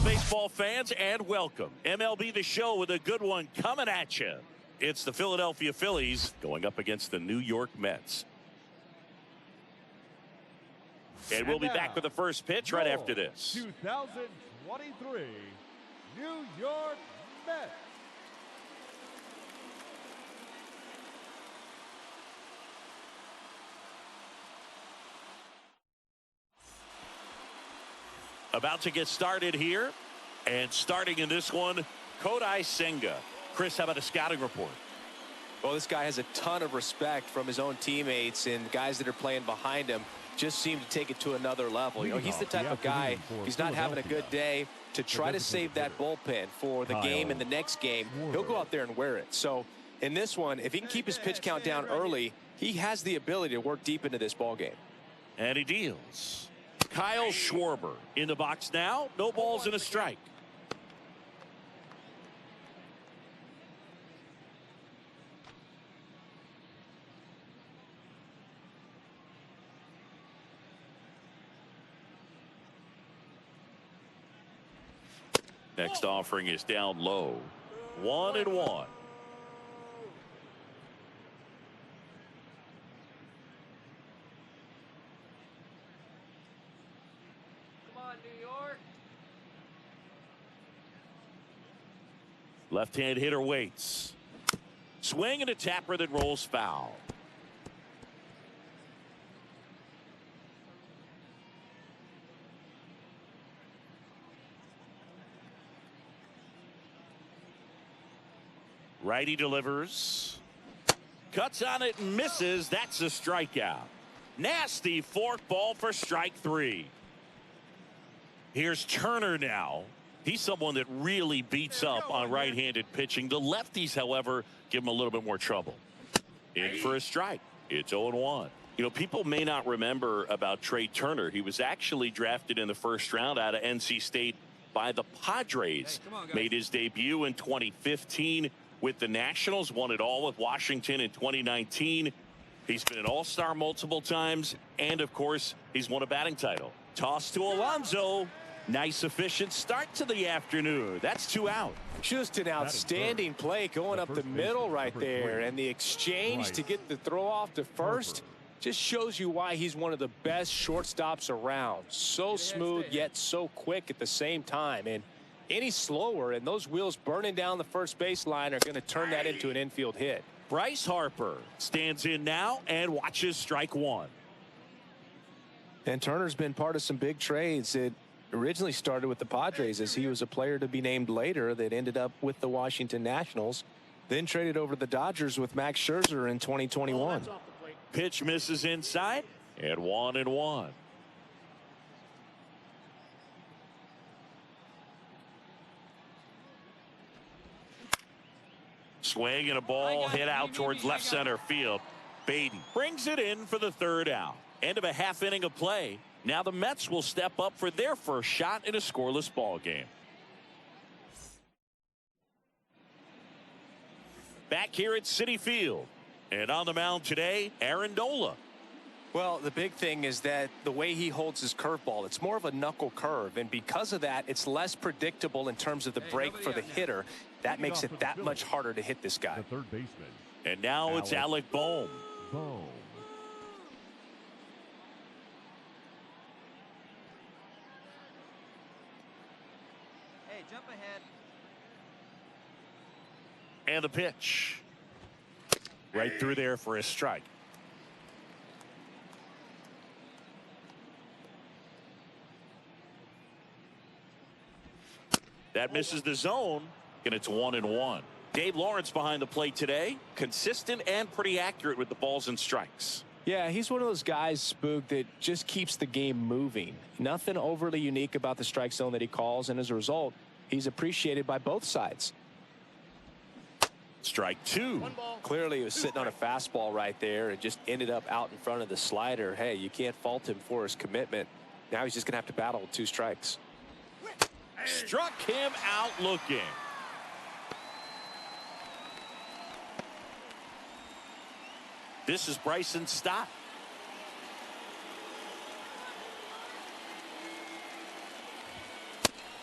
Hello, baseball fans, and welcome. MLB The Show with a good one coming at you. It's the Philadelphia Phillies going up against the New York Mets. And we'll be back with the first pitch right after this. 2023 New York Mets. About to get started here, and starting in this one, Kodai Senga. Chris, how about a scouting report? Well, this guy has a ton of respect from his own teammates, and guys that are playing behind him just seem to take it to another level. You know, he's the type of guy, he's not having a good day, to try to save that bullpen for the game and the next game. He'll go out there and wear it. So in this one, if he can keep his pitch count down early, he has the ability to work deep into this ball game. And he deals. Kyle Schwarber in the box now. No balls and a strike. Next offering is down low. 1-1. Left-hand hitter waits. Swing and a tapper that rolls foul. Righty delivers. Cuts on it and misses. That's a strikeout. Nasty fork ball for strike three. Here's Turner now. He's someone that really beats up on right-handed pitching. The lefties, however, give him a little bit more trouble. In for a strike. It's 0-1. You know, people may not remember about Trey Turner. He was actually drafted in the first round out of NC State by the Padres. Made his debut in 2015 with the Nationals. Won it all with Washington in 2019. He's been an all-star multiple times. And, of course, he's won a batting title. Toss to Alonso. Nice, efficient start to the afternoon. That's 2 out. Just an outstanding play going up the middle right there. And the exchange to get the throw off to first just shows you why he's one of the best shortstops around. So smooth, yet so quick at the same time. And any slower, and those wheels burning down the first baseline are going to turn that into an infield hit. Bryce Harper stands in now and watches strike one. And Turner's been part of some big trades. It originally started with the Padres as he was a player to be named later that ended up with the Washington Nationals, then traded over to the Dodgers with Max Scherzer in 2021. Pitch misses inside, and 1-1. Swing and a ball hit out towards left center field. Baden brings it in for the third out. End of a half inning of play. Now the Mets will step up for their first shot in a scoreless ball game. Back here at Citi Field. And on the mound today, Aaron Nola. Well, the big thing is that the way he holds his curveball, it's more of a knuckle curve. And because of that, it's less predictable in terms of the break for the hitter. That makes it that much harder to hit this guy. The third baseman. And now it's Alec Bohm. Jump ahead. And the pitch. Right through there for a strike. That misses the zone, and it's 1-1. Dave Lawrence behind the plate today. Consistent and pretty accurate with the balls and strikes. Yeah, he's one of those guys, Spook, that just keeps the game moving. Nothing overly unique about the strike zone that he calls, and as a result, he's appreciated by both sides. Strike two. Clearly, he was sitting on a fastball right there and just ended up out in front of the slider. Hey, you can't fault him for his commitment. Now he's just going to have to battle with 2 strikes. Struck him out looking. This is Bryson Stott.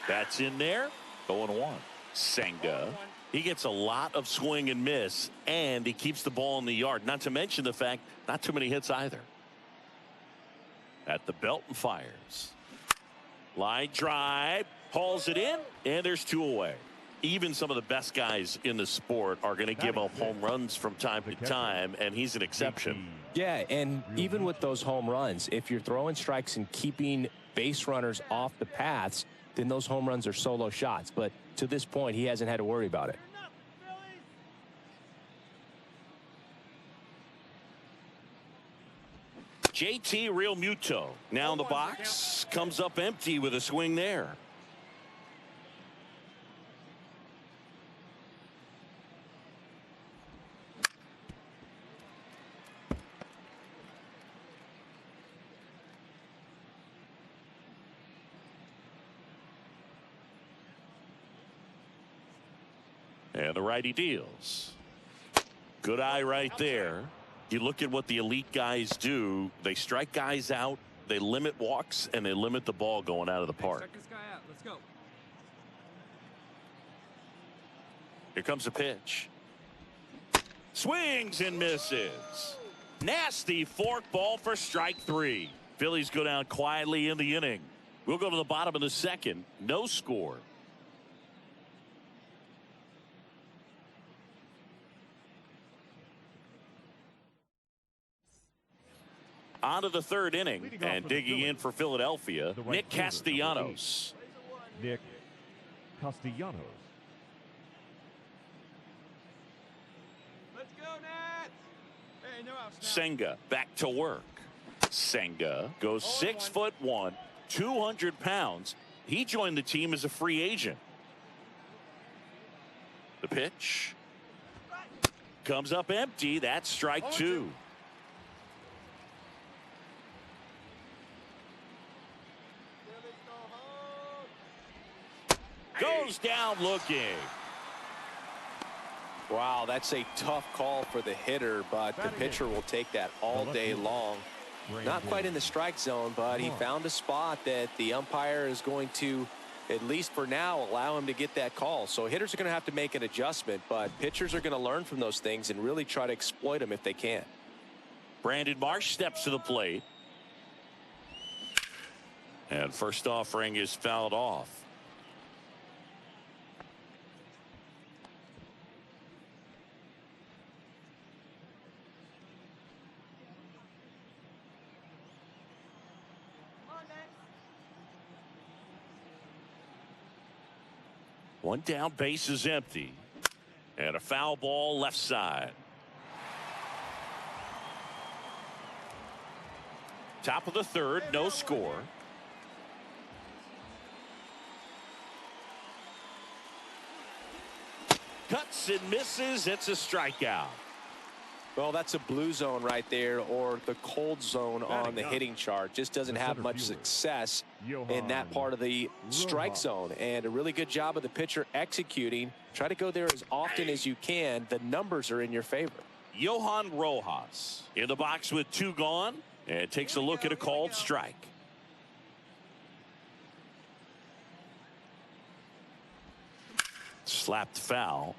That's in there. 0-1. Senga. He gets a lot of swing and miss, and he keeps the ball in the yard. Not to mention the fact, not too many hits either. At the belt and fires. Line drive. Hauls it in, and there's 2 away. Even some of the best guys in the sport are going to give up home runs from time to time, and he's an exception. Yeah, and even with those home runs, if you're throwing strikes and keeping base runners off the paths, then those home runs are solo shots. But to this point, he hasn't had to worry about it. JT Realmuto now in the box, comes up empty with a swing there. And the righty deals. Good eye right there. You look at what the elite guys do. They strike guys out, they limit walks, and they limit the ball going out of the park. Check this guy out. Let's go. Here comes a pitch. Swings and misses. Nasty fork ball for strike 3. Phillies go down quietly in the inning. We'll go to the bottom of the second. No score. On to the 3rd inning, and digging in for Philadelphia, Nick Castellanos. Nick Castellanos. Let's go, Nats. Hey, no outs now. Senga back to work. Senga goes 6'1", 200 pounds. He joined the team as a free agent. The pitch comes up empty. That's strike 2. Goes down looking. Wow, that's a tough call for the hitter, but the pitcher will take that all day long. Not quite in the strike zone, but he found a spot that the umpire is going to, at least for now, allow him to get that call. So hitters are going to have to make an adjustment, but pitchers are going to learn from those things and really try to exploit them if they can. Brandon Marsh steps to the plate. And first offering is fouled off. One down, base is empty. And a foul ball left side. Top of the 3rd, no score. Cuts and misses. It's a strikeout. Well, that's a blue zone right there, or the cold zone on the hitting chart. Just doesn't have much success in that part of the strike zone. And a really good job of the pitcher executing. Try to go there as often as you can. The numbers are in your favor. Johan Rojas in the box with 2 gone, and takes a look at a called strike. Slapped foul.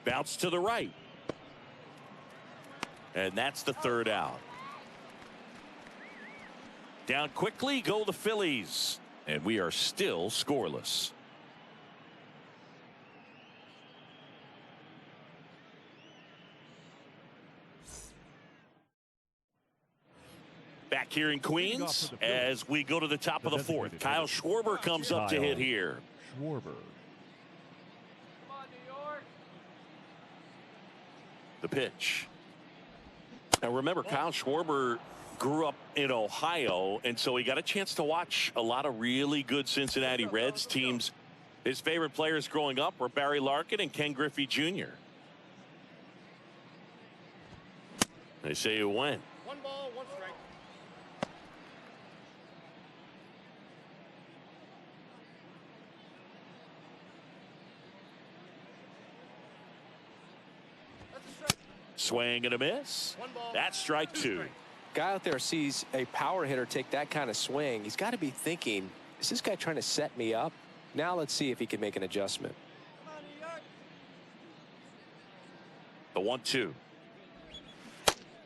Bounce to the right. And that's the 3rd out. Down quickly go the Phillies. And we are still scoreless. Back here in Queens as we go to the top of the 4th. Kyle Schwarber comes up to hit here. Schwarber. The pitch. Now remember, Kyle Schwarber grew up in Ohio, and so he got a chance to watch a lot of really good Cincinnati Reds teams. His favorite players growing up were Barry Larkin and Ken Griffey Jr. They say it went. 1 ball, 1 strike. Swing and a miss. That's strike 2. Guy out there sees a power hitter take that kind of swing. He's got to be thinking, is this guy trying to set me up? Now let's see if he can make an adjustment. The 1-2.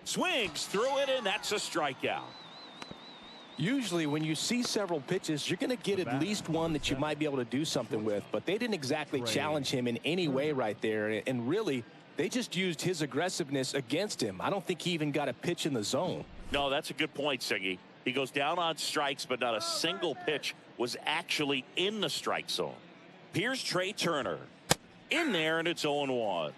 Swings through it, and that's a strikeout. Usually when you see several pitches, you're going to get at least one that you might be able to do something with, but they didn't exactly challenge him in any way right there. And really, they just used his aggressiveness against him. I don't think he even got a pitch in the zone. No, that's a good point, Senga. He goes down on strikes, but not a single pitch was actually in the strike zone. Here's Trey Turner. In there, and it's 0-1.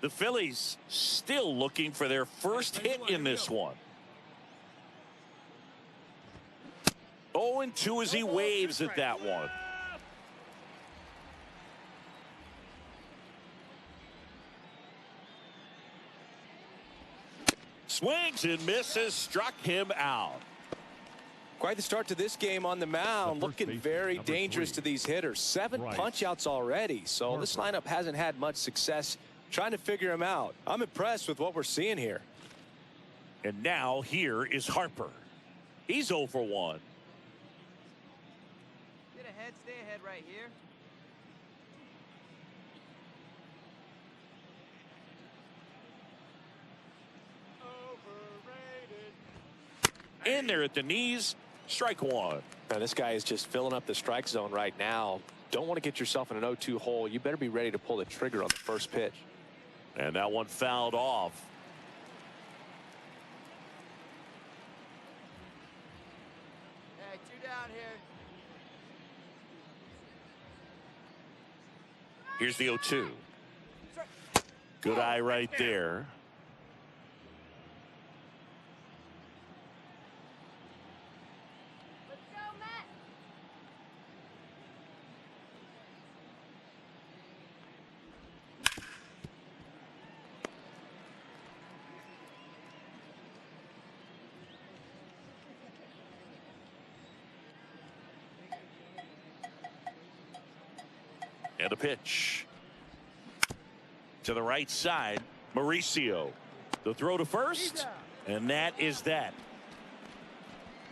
The Phillies still looking for their first hit in this one. 0-2 as he waves at that one. Swings and misses, struck him out. Quite the start to this game on the mound. Looking very dangerous to these hitters. 7 punch-outs already. So this lineup hasn't had much success trying to figure him out. I'm impressed with what we're seeing here. And now here is Harper. He's 0 for 1. Get ahead, stay ahead right here. In there at the knees, strike 1. Now this guy is just filling up the strike zone right now. Don't want to get yourself in an 0-2 hole. You better be ready to pull the trigger on the first pitch. And that one fouled off. Hey, 2 down here. Here's the 0-2. Good eye right there. And a pitch to the right side. Mauricio, the throw to first, and that is that.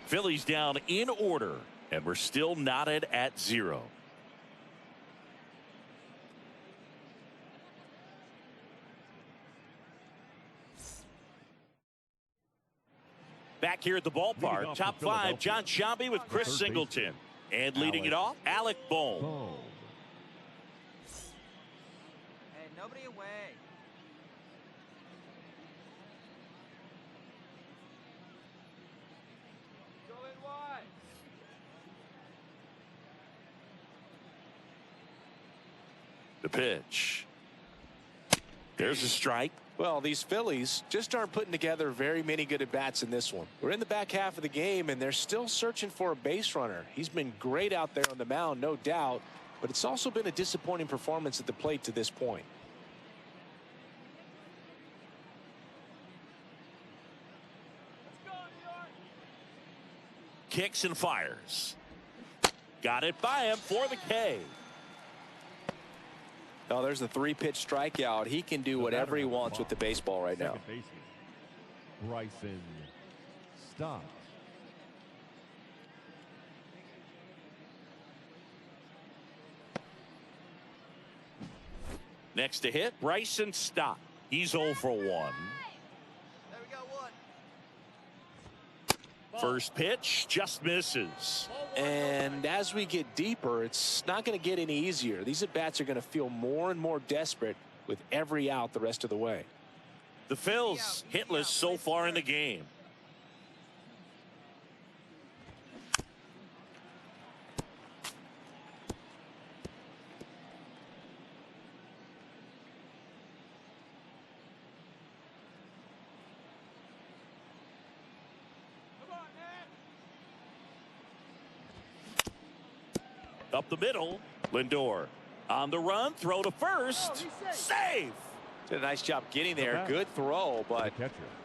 Phillies down in order, and we're still knotted at 0. Back here at the ballpark, top 5, John Sciambi with Chris Singleton, and leading it off, Alec Bohm. Nobody away. Go in wide. The pitch. There's a strike. Well, these Phillies just aren't putting together very many good at-bats in this one. We're in the back half of the game, and they're still searching for a base runner. He's been great out there on the mound, no doubt, but it's also been a disappointing performance at the plate to this point. Kicks and fires. Got it by him for the K. Oh, there's the 3-pitch strikeout. He can do whatever he wants with the baseball right now. Bryson Stott. Next to hit, Bryson Stott. He's 0 for 1. There we go, 1. First pitch just misses. And as we get deeper, it's not going to get any easier. These at-bats are going to feel more and more desperate with every out the rest of the way. The Phils hitless so far in the game. Up the middle, Lindor on the run, throw to first, save. Did a nice job getting there. Good throw, but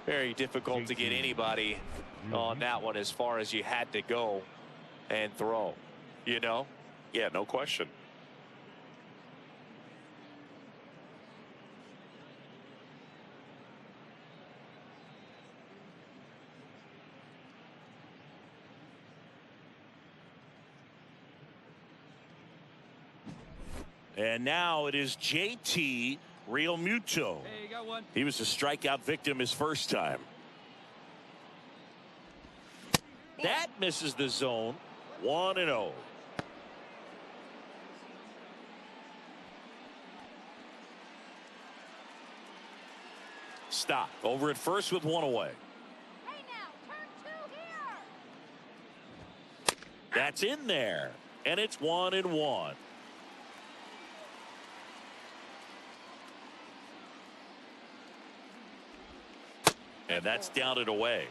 very difficult to get anybody on that one as far as you had to go and throw. You know? Yeah, no question. And now it is JT Realmuto. Hey, you got one. He was a strikeout victim his first time. That misses the zone. 1-0. Stop. Over at first with one away. Hey now, turn two here. That's in there. And it's 1-1. And that's down and away.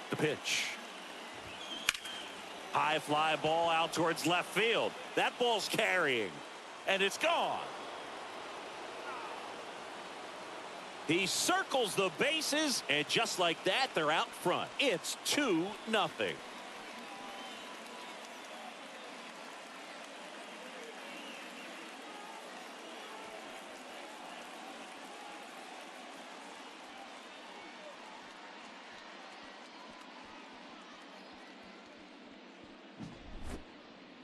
The pitch. High fly ball out towards left field. That ball's carrying. And it's gone. He circles the bases, and just like that, they're out front. It's 2-0.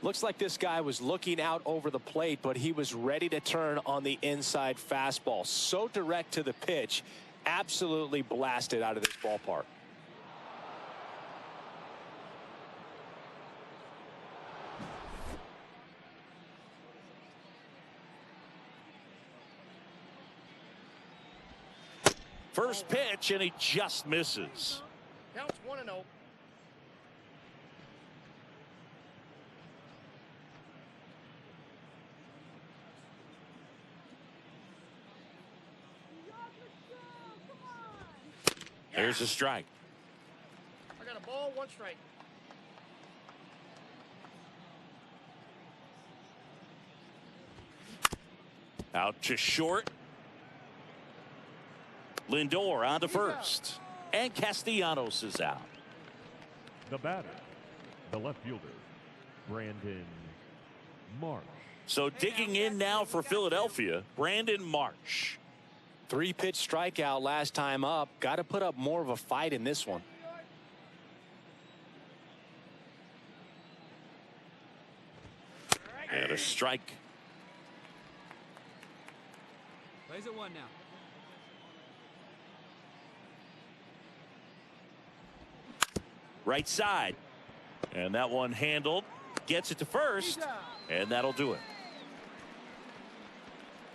Looks like this guy was looking out over the plate, but he was ready to turn on the inside fastball. So direct to the pitch, absolutely blasted out of this ballpark. First pitch, and he just misses. Counts 1-0. There's a strike. I got a ball, 1 strike. Out to short. Lindor on to first. And Castellanos is out. The batter, the left fielder, Brandon Marsh. So digging in now for Philadelphia, Brandon Marsh. 3-pitch strikeout last time up. Got to put up more of a fight in this one. And a strike. Plays at 1 now. Right side. And that one handled. Gets it to first. And that'll do it.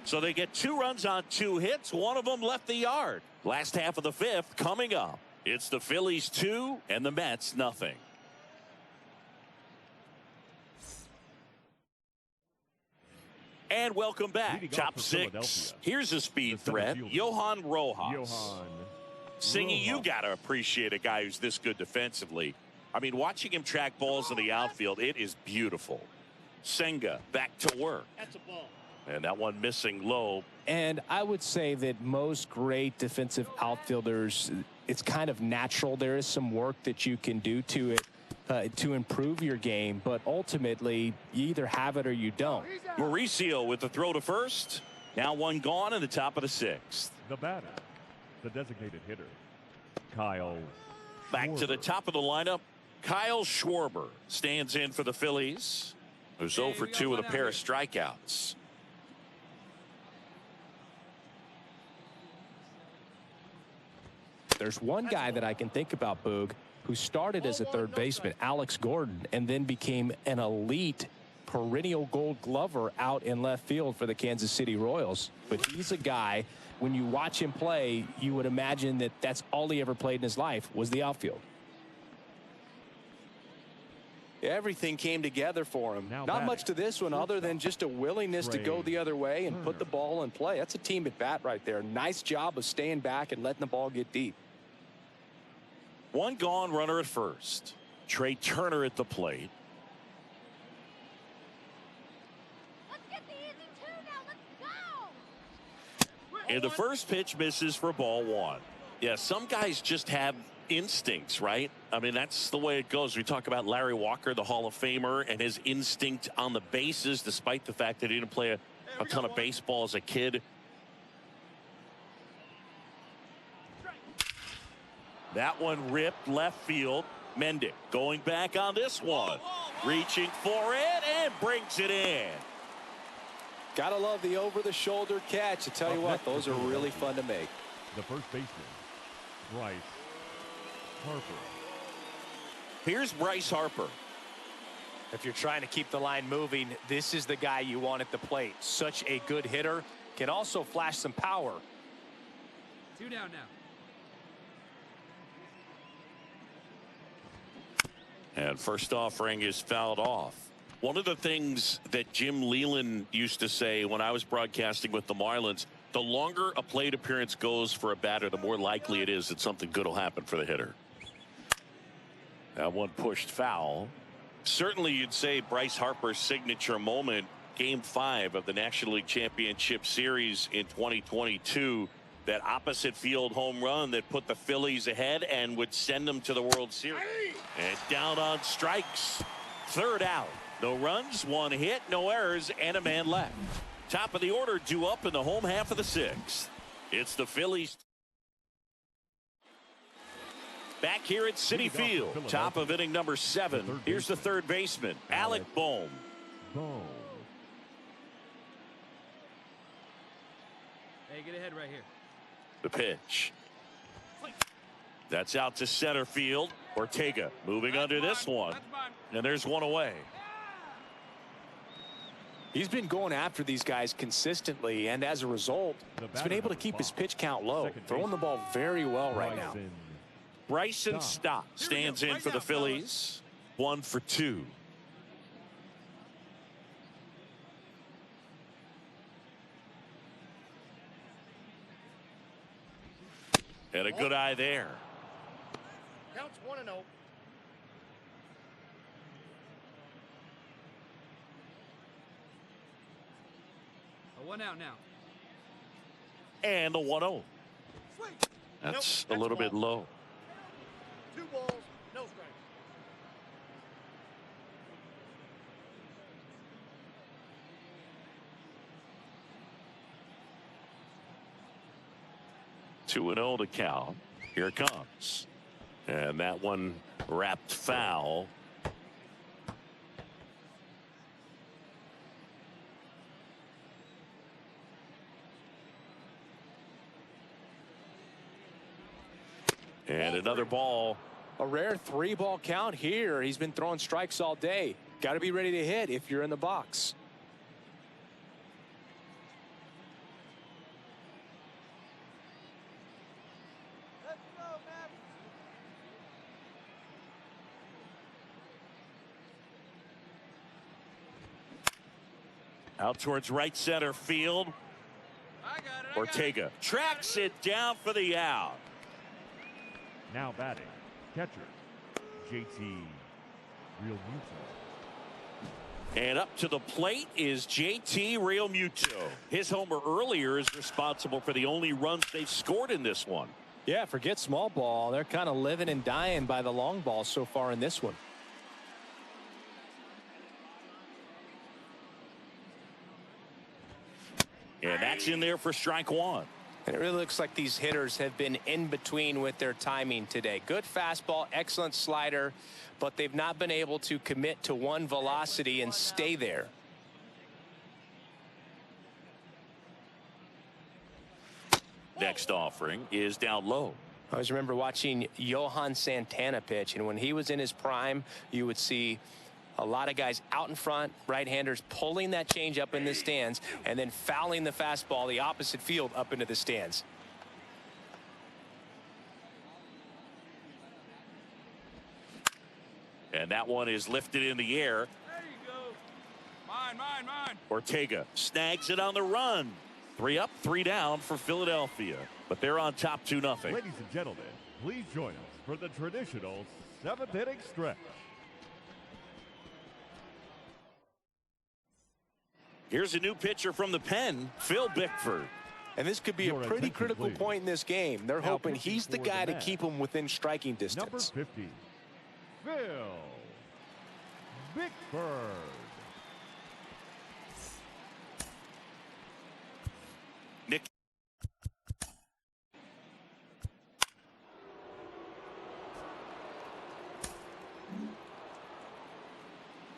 So they get 2 runs on 2 hits. One of them left the yard. Last half of the 5th coming up. It's the Phillies 2 and the Mets nothing. And welcome back. Top 6. Here's a speed threat. Johan Rojas. Singy, you got to appreciate a guy who's this good defensively. I mean, watching him track balls in the outfield, it is beautiful. Senga back to work. That's a ball. And that one missing low. And I would say that most great defensive outfielders, it's kind of natural. There is some work that you can do to it to improve your game, but ultimately you either have it or you don't. Mauricio with the throw to first. Now one gone in the top of the 6th. The batter, the designated hitter, Kyle Back to the Schwarber. top of the lineup. Kyle Schwarber stands in for the Phillies, who's 0 for 2 with a pair of strikeouts. There's one guy that I can think about, Boog, who started as a third baseman, Alex Gordon, and then became an elite perennial Gold Glover out in left field for the Kansas City Royals. But he's a guy, when you watch him play, you would imagine that that's all he ever played in his life was the outfield. Everything came together for him. Not much to this one other than just a willingness to go the other way and put the ball in play. That's a team at bat right there. Nice job of staying back and letting the ball get deep. One gone, runner at first. Trey Turner at the plate. Let's get the easy 2 now. Let's go. And the first pitch misses for ball 1. Yeah, some guys just have instincts, right? I mean, that's the way it goes. We talk about Larry Walker, the Hall of Famer, and his instinct on the bases, despite the fact that he didn't play a ton of baseball as a kid. That one ripped left field. Mendick going back on this one. Reaching for it and brings it in. Gotta love the over-the-shoulder catch. I tell you what, those are really fun to make. The first baseman, Bryce Harper. Here's Bryce Harper. If you're trying to keep the line moving, this is the guy you want at the plate. Such a good hitter. Can also flash some power. 2 down now. And first offering is fouled off. One of the things that Jim Leland used to say when I was broadcasting with the Marlins, the longer a plate appearance goes for a batter, the more likely it is that something good will happen for the hitter. That one pushed foul. Certainly you'd say Bryce Harper's signature moment, Game 5 of the National League Championship Series in 2022. That opposite field home run that put the Phillies ahead and would send them to the World Series. And down on strikes. Third out. No runs, 1 hit, no errors, and a man left. Top of the order due up in the home half of the 6th. It's the Phillies. Back here at Citi Field. Top of inning number 7. Here's the third baseman, Alec Bohm. Hey, get ahead right here. The pitch. That's out to center field. Ortega moving under this one. And there's one away. He's been going after these guys consistently, and as a result, he's been able to keep his pitch count low. Throwing the ball very well right now. Bryson Stott stands in for the Phillies. 1 for 2. And a good eye there. Counts 1-0. A 1 out now. And the 1-0. That's a little bit low. 2 balls, no strikes. Two and 0 to count. Here it comes. And that one wrapped foul. And another ball. A rare 3-ball count here. He's been throwing strikes all day. Got to be ready to hit if you're in the box. Out towards right center field. I got it. Ortega tracks it down for the out. Now batting, catcher, JT Realmuto. And up to the plate is JT Realmuto. His homer earlier is responsible for the only runs they've scored in this one. Yeah, forget small ball. They're kind of living and dying by the long ball so far in this one. And that's in there for strike 1. And it really looks like these hitters have been in between with their timing today. Good fastball, excellent slider, but they've not been able to commit to one velocity and stay there. Next offering is down low. I always remember watching Johan Santana pitch, and when he was in his prime, you would see a lot of guys out in front, right-handers pulling that change up in the stands and then fouling the fastball the opposite field up into the stands. And that one is lifted in the air. There you go. Mine. Ortega snags it on the run. 3 up, 3 down for Philadelphia. But they're on top 2-0. Ladies and gentlemen, please join us for the traditional 7th inning stretch. Here's a new pitcher from the pen, Phil Bickford. And this could be a pretty critical point in this game. They're hoping he's the guy to keep them within striking distance. Number 50, Phil Bickford. Nick.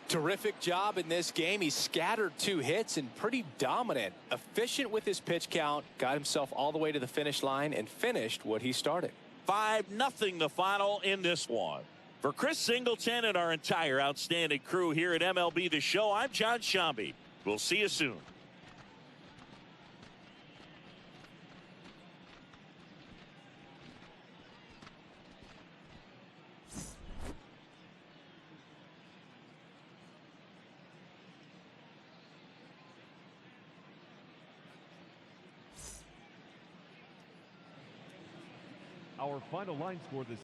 Terrific job in this game. He scattered 2 hits and pretty dominant. Efficient with his pitch count. Got himself all the way to the finish line and finished what he started. 5-0 the final in this one. For Chris Singleton and our entire outstanding crew here at MLB The Show, I'm John Shambi. We'll see you soon. Our final line score this